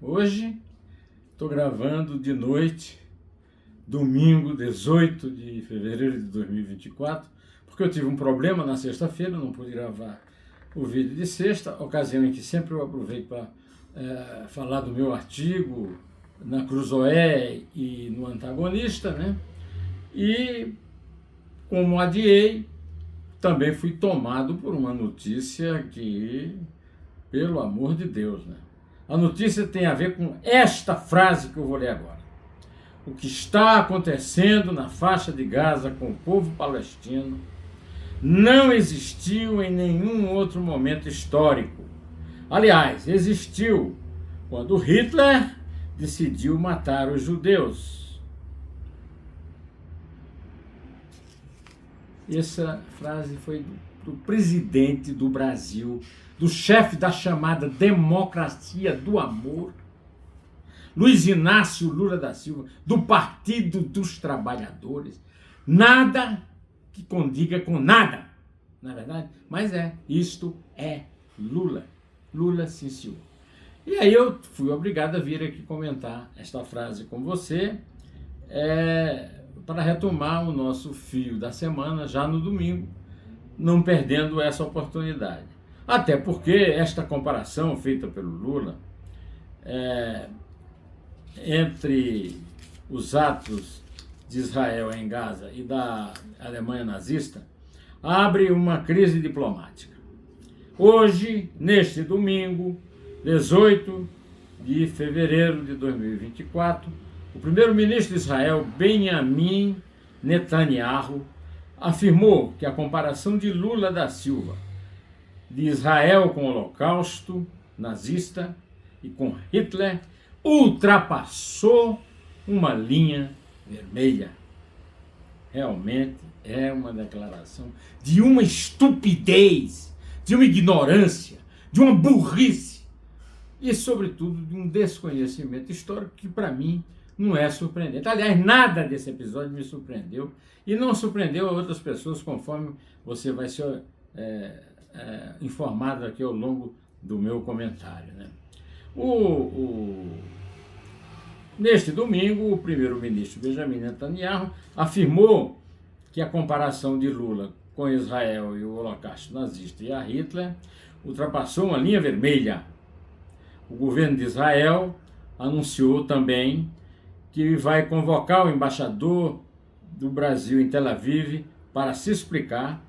Hoje estou gravando de noite, domingo 18 de fevereiro de 2024, porque eu tive um problema na sexta-feira, não pude gravar o vídeo de sexta, ocasião em que sempre eu aproveito para falar do meu artigo na Cruzoé e no Antagonista, né? E como adiei, também fui tomado por uma notícia que, pelo amor de Deus, né? A notícia tem a ver com esta frase que eu vou ler agora. O que está acontecendo na faixa de Gaza com o povo palestino não existiu em nenhum outro momento histórico. Aliás, existiu quando Hitler decidiu matar os judeus. Essa frase foi do presidente do Brasil, do chefe da chamada democracia do amor, Luiz Inácio Lula da Silva, do Partido dos Trabalhadores. Nada que condiga com nada, não é verdade? Mas isto é Lula. Lula, sim, senhor. E aí eu fui obrigado a vir aqui comentar esta frase com você, para retomar o nosso fio da semana já no domingo, não perdendo essa oportunidade. Até porque esta comparação feita pelo Lula entre os atos de Israel em Gaza e da Alemanha nazista abre uma crise diplomática. Hoje, neste domingo, 18 de fevereiro de 2024, o primeiro-ministro de Israel, Benjamin Netanyahu, afirmou que a comparação de Lula da Silva de Israel com o Holocausto nazista e com Hitler ultrapassou uma linha vermelha. Realmente é uma declaração de uma estupidez, de uma ignorância, de uma burrice e, sobretudo, de um desconhecimento histórico que, para mim, não é surpreendente. Aliás, nada desse episódio me surpreendeu e não surpreendeu a outras pessoas, conforme você vai ser informado aqui ao longo do meu comentário, né? Neste domingo, o primeiro-ministro Benjamin Netanyahu afirmou que a comparação de Lula com Israel e o Holocausto nazista e a Hitler ultrapassou uma linha vermelha. O governo de Israel anunciou também que vai convocar o embaixador do Brasil em Tel Aviv para se explicar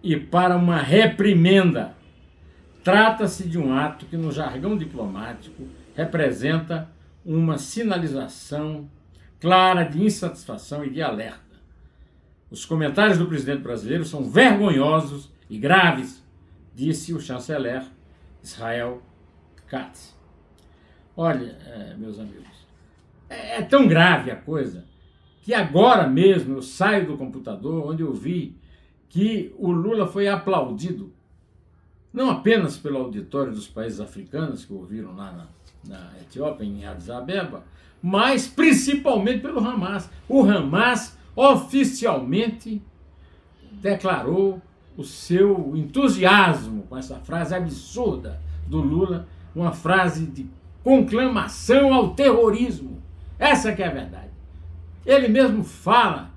e para uma reprimenda. Trata-se de um ato que, no jargão diplomático, representa uma sinalização clara de insatisfação e de alerta. Os comentários do presidente brasileiro são vergonhosos e graves, disse o chanceler Israel Katz. Olha, meus amigos, é tão grave a coisa que agora mesmo eu saio do computador onde eu vi que o Lula foi aplaudido, não apenas pelo auditório dos países africanos que ouviram lá na Etiópia, em Addis Abeba, mas principalmente pelo Hamas. O Hamas oficialmente declarou o seu entusiasmo com essa frase absurda do Lula, uma frase de conclamação ao terrorismo. Essa que é a verdade. Ele mesmo fala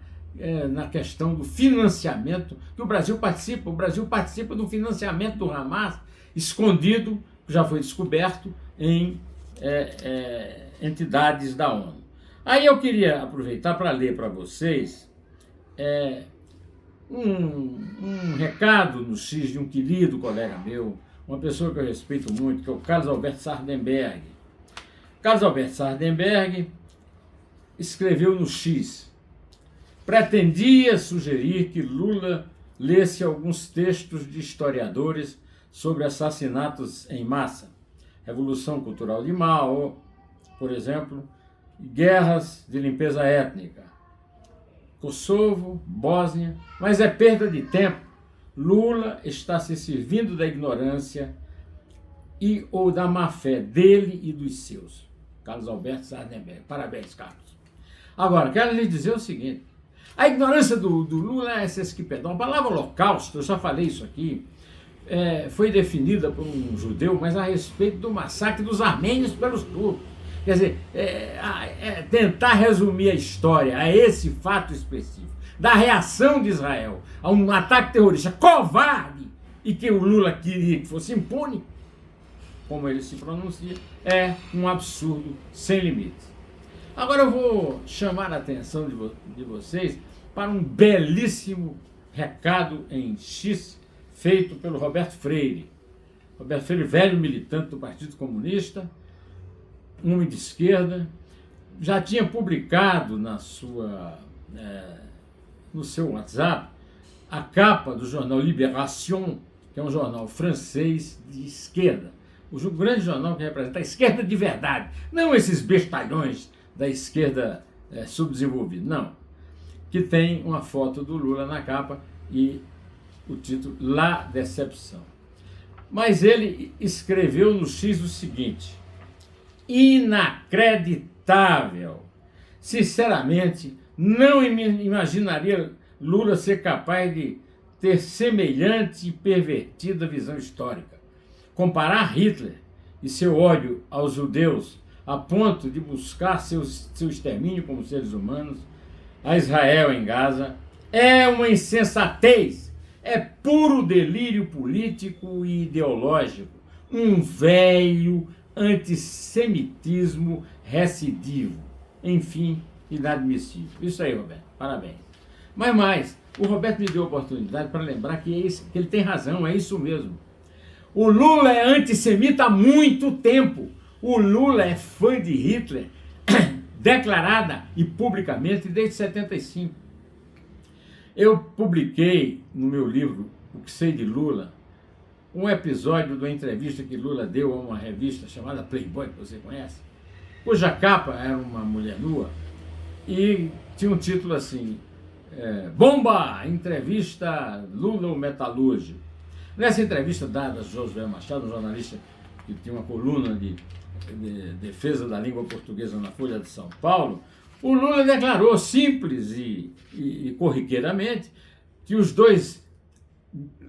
na questão do financiamento, que o Brasil participa do financiamento do Hamas, escondido, que já foi descoberto em entidades da ONU. Aí eu queria aproveitar para ler para vocês um recado no X de um querido colega meu, uma pessoa que eu respeito muito, que é o Carlos Alberto Sardenberg. Carlos Alberto Sardenberg escreveu no X: pretendia sugerir que Lula lesse alguns textos de historiadores sobre assassinatos em massa, Revolução Cultural de Mao, por exemplo, guerras de limpeza étnica, Kosovo, Bósnia, mas é perda de tempo. Lula está se servindo da ignorância ou da má-fé dele e dos seus. Carlos Alberto Sardenberg. Parabéns, Carlos. Agora, quero lhe dizer o seguinte: a ignorância do Lula é essa que perdão. A palavra holocausto, eu já falei isso aqui, foi definida por um judeu, mas a respeito do massacre dos armênios pelos turcos. Quer dizer, tentar resumir a história a esse fato específico, da reação de Israel a um ataque terrorista covarde e que o Lula queria que fosse impune, como ele se pronuncia, é um absurdo sem limites. Agora eu vou chamar a atenção de vocês para um belíssimo recado em X feito pelo Roberto Freire. Roberto Freire, velho militante do Partido Comunista, homem de esquerda, já tinha publicado no seu WhatsApp a capa do jornal Libération, que é um jornal francês de esquerda. O grande jornal que representa a esquerda de verdade, não esses bestalhões da esquerda subdesenvolvida, não. Que tem uma foto do Lula na capa e o título La Decepção. Mas ele escreveu no X o seguinte: inacreditável. Sinceramente, não imaginaria Lula ser capaz de ter semelhante e pervertida visão histórica. Comparar Hitler e seu ódio aos judeus a ponto de buscar seu extermínio como seres humanos a Israel em Gaza é uma insensatez, é puro delírio político e ideológico, um velho antissemitismo recidivo, enfim, inadmissível. Isso aí, Roberto, parabéns. Mas mais, o Roberto me deu a oportunidade para lembrar que ele tem razão, é isso mesmo. O Lula é antissemita há muito tempo. O Lula é fã de Hitler, declarada e publicamente desde 75. Eu publiquei no meu livro O que Sei de Lula um episódio de uma entrevista que Lula deu a uma revista chamada Playboy, que você conhece, cuja capa era uma mulher nua e tinha um título assim: Bomba! Entrevista Lula o metalúrgico. Nessa entrevista dada a Josué Machado, um jornalista que tinha uma coluna de defesa da língua portuguesa na Folha de São Paulo, o Lula declarou simples e corriqueiramente que os dois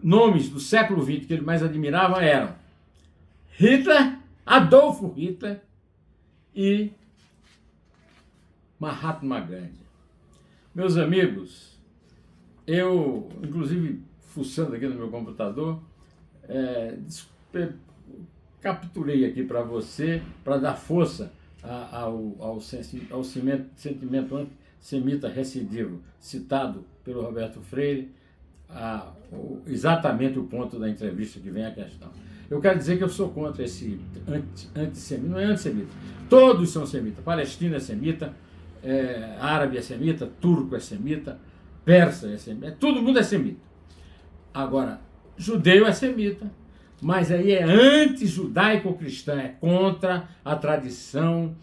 nomes do século XX que ele mais admirava eram Hitler, Adolfo Hitler e Mahatma Gandhi. Meus amigos, eu, inclusive, fuçando aqui no meu computador, capturei aqui para você, para dar força ao sentimento antissemita recidivo citado pelo Roberto Freire, exatamente o ponto da entrevista que vem a questão. Eu quero dizer que eu sou contra esse antissemita, não é antissemita, todos são semitas. Palestina é semita, árabe é semita, turco é semita, persa é semita, todo mundo é semita. Agora, judeu é semita, mas aí é anti-judaico-cristã, é contra a tradição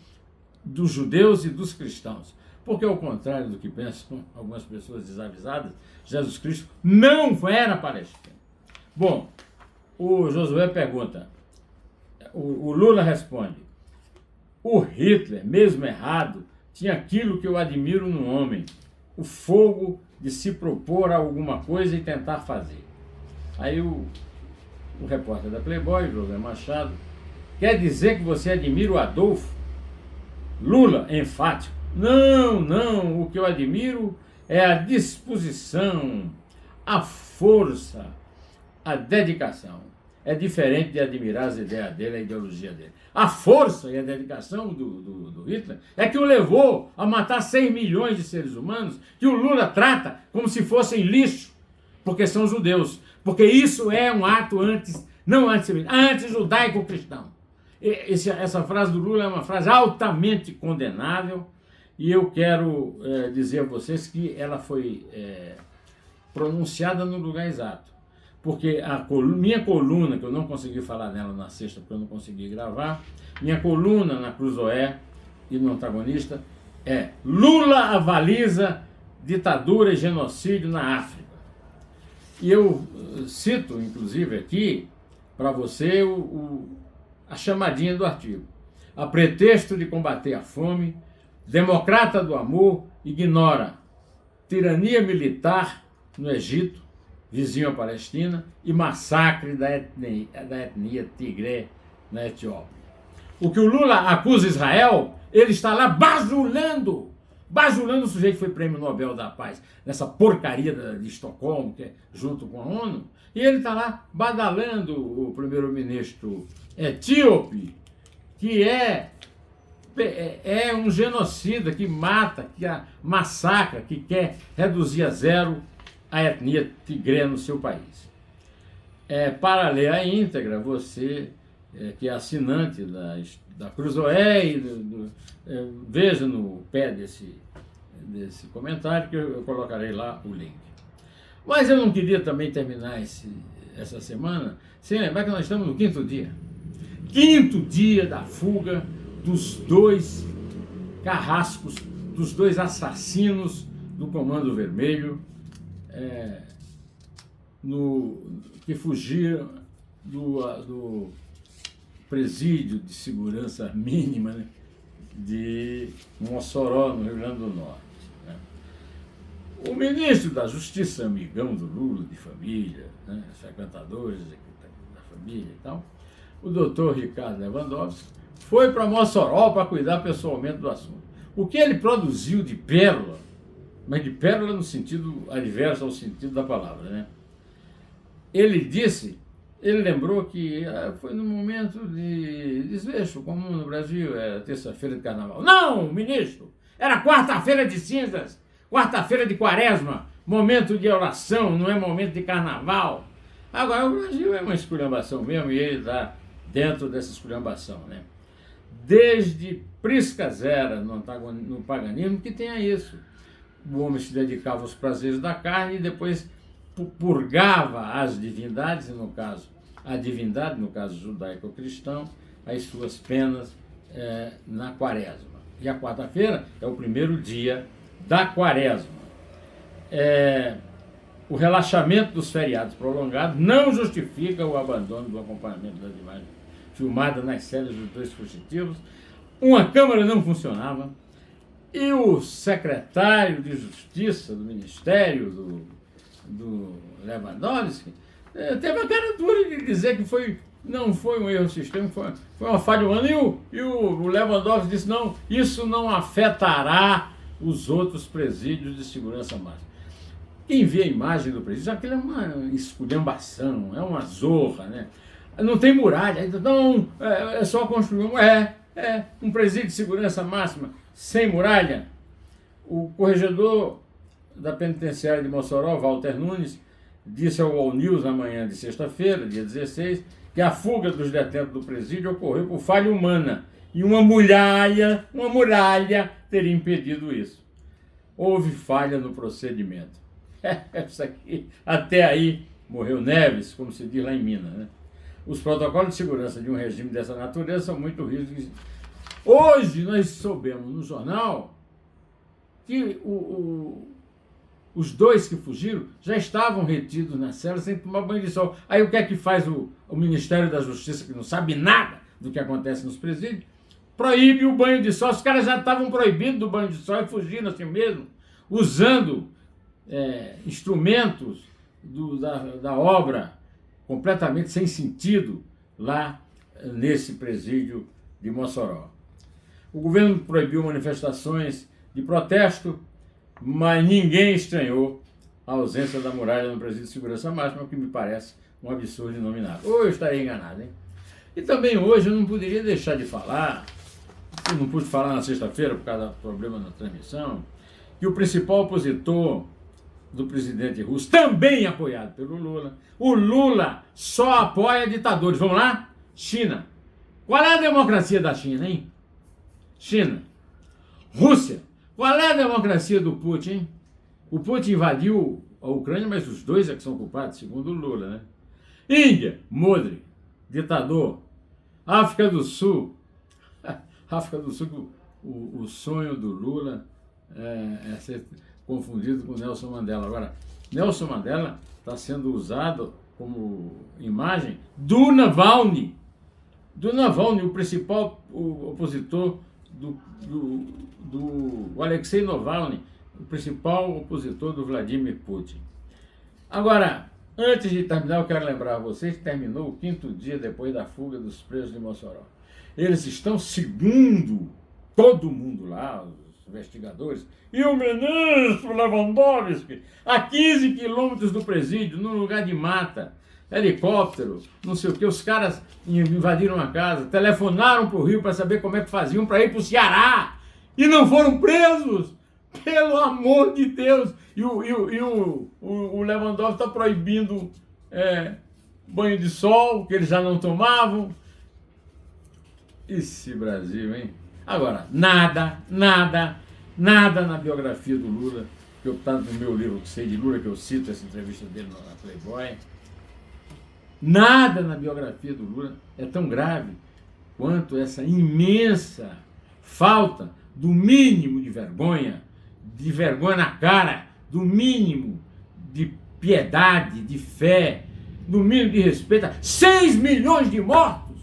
dos judeus e dos cristãos. Porque, ao contrário do que pensam algumas pessoas desavisadas, Jesus Cristo não era palestino. Bom, o Josué pergunta, o Lula responde: o Hitler, mesmo errado, tinha aquilo que eu admiro no homem, o fogo de se propor a alguma coisa e tentar fazer. Aí o repórter da Playboy, José Machado: quer dizer que você admira o Adolfo? Lula, enfático: não, o que eu admiro é a disposição, a força, a dedicação. É diferente de admirar as ideias dele, a ideologia dele. A força e a dedicação do Hitler é que o levou a matar 6 milhões de seres humanos, que o Lula trata como se fossem lixo, porque são judeus. Porque isso é um ato não antissemita, anti-judaico-cristão. Essa frase do Lula é uma frase altamente condenável e eu quero dizer a vocês que ela foi pronunciada no lugar exato. Porque minha coluna, que eu não consegui falar nela na sexta, porque eu não consegui gravar, minha coluna na Cruzoé e no Antagonista é Lula avaliza ditadura e genocídio na África. E eu cito, inclusive, aqui, para você, a chamadinha do artigo. A pretexto de combater a fome, democrata do amor ignora tirania militar no Egito, vizinho à Palestina, e massacre da etnia tigré na Etiópia. O que o Lula acusa Israel, ele está lá bajulando o sujeito que foi prêmio Nobel da Paz, nessa porcaria de Estocolmo, que é junto com a ONU, e ele está lá badalando o primeiro-ministro etíope, que é um genocida, que mata, que massacra, que quer reduzir a zero a etnia tigré no seu país. Para ler a íntegra, você que é assinante da Cruzoé, veja no pé desse comentário que eu colocarei lá o link. Mas eu não queria também terminar essa semana sem lembrar que nós estamos no quinto dia da fuga dos dois carrascos, dos dois assassinos do Comando Vermelho, que fugiram do presídio de segurança mínima, né, de Mossoró, no Rio Grande do Norte. Né. O ministro da Justiça, amigão do Lula, de família, né, frequentadores da família e tal, o doutor Ricardo Lewandowski, foi para Mossoró para cuidar pessoalmente do assunto. O que ele produziu de pérola, mas de pérola no sentido adverso ao sentido da palavra, né? Ele lembrou que foi no momento de desfecho comum no Brasil, era terça-feira de carnaval. Não, ministro, era quarta-feira de cinzas, quarta-feira de quaresma, momento de oração, não é momento de carnaval. Agora, o Brasil é uma esculhambação mesmo, e ele está dentro dessa esculhambação, né? Desde Prisca Zera, no paganismo, que tenha isso. O homem se dedicava aos prazeres da carne e depois purgava as divindades, no caso, a divindade, no caso judaico-cristão, as suas penas na quaresma. E a quarta-feira é o primeiro dia da quaresma. O relaxamento dos feriados prolongados não justifica o abandono do acompanhamento das imagens filmadas nas celas dos dois fugitivos. Uma câmera não funcionava e o secretário de Justiça do Ministério do Lewandowski teve a cara dura de dizer que não foi um erro sistêmico, foi uma falha humana. E o Lewandowski disse: não, isso não afetará os outros presídios de segurança máxima. Quem vê a imagem do presídio, aquilo é uma esculhambação, é uma zorra, né? Não tem muralha, então é só construir um presídio de segurança máxima sem muralha. O corregedor da penitenciária de Mossoró, Walter Nunes, disse ao All News na manhã de sexta-feira, dia 16, que a fuga dos detentos do presídio ocorreu por falha humana e uma muralha teria impedido isso. Houve falha no procedimento. Isso aqui, até aí morreu Neves, como se diz lá em Minas, né? Os protocolos de segurança de um regime dessa natureza são muito rígidos. Hoje nós soubemos no jornal que os dois que fugiram já estavam retidos na cela sem tomar banho de sol. Aí o que é que faz o Ministério da Justiça, que não sabe nada do que acontece nos presídios? Proíbe o banho de sol. Os caras já estavam proibidos do banho de sol e fugindo assim mesmo, usando instrumentos da obra completamente sem sentido lá nesse presídio de Mossoró. O governo proibiu manifestações de protesto, mas ninguém estranhou a ausência da muralha no presídio de segurança máxima, o que me parece um absurdo inominável. Ou eu estarei enganado, hein? E também hoje eu não poderia deixar de falar, eu não pude falar na sexta-feira por causa do problema na transmissão, que o principal opositor do presidente russo, também apoiado pelo Lula, o Lula só apoia ditadores. Vamos lá? China. Qual é a democracia da China, hein? China. Rússia. Qual é a democracia do Putin, hein? O Putin invadiu a Ucrânia, mas os dois é que são culpados, segundo o Lula, né? Índia. Modi, ditador. África do Sul. África do Sul, o sonho do Lula é ser confundido com Nelson Mandela. Agora, Nelson Mandela está sendo usado como imagem do Navalny. Do Navalny, o principal opositor do Alexei Navalny, o principal opositor do Vladimir Putin. Agora, Antes de terminar, eu quero lembrar a vocês que terminou o 5º dia depois da fuga dos presos de Mossoró. Eles estão, segundo todo mundo lá, os investigadores, e o ministro Lewandowski, a 15 quilômetros do presídio, num lugar de mata, helicóptero, não sei o que, os caras invadiram a casa, telefonaram para o Rio para saber como é que faziam para ir para o Ceará, e não foram presos, pelo amor de Deus. E o Lewandowski está proibindo banho de sol, que eles já não tomavam. Esse Brasil, hein? Agora, nada na biografia do Lula, que eu tá no meu livro que sei de Lula, que eu cito essa entrevista dele na Playboy, nada na biografia do Lula é tão grave quanto essa imensa falta do mínimo de vergonha na cara, do mínimo de piedade, de fé, do mínimo de respeito. 6 milhões de mortos!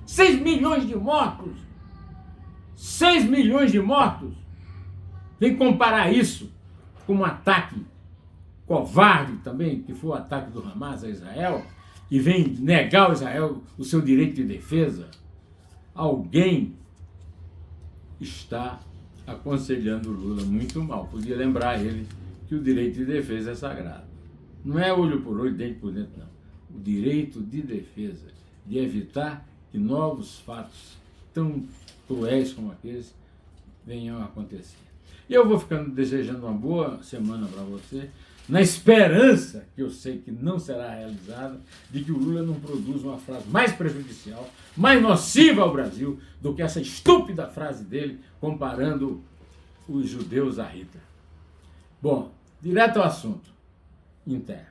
6 milhões de mortos! 6 milhões de mortos! Vem comparar isso com um ataque covarde também, que foi o ataque do Hamas a Israel, e vem negar ao Israel o seu direito de defesa. Alguém está aconselhando o Lula muito mal. Podia lembrar ele que o direito de defesa é sagrado. Não é olho por olho, dente por dente, não. O direito de defesa, de evitar que novos fatos tão cruéis como aqueles venham a acontecer. E eu vou ficando desejando uma boa semana para você, na esperança, que eu sei que não será realizada, de que o Lula não produza uma frase mais prejudicial, mais nociva ao Brasil, do que essa estúpida frase dele, comparando os judeus a Hitler. Bom, direto ao assunto interno.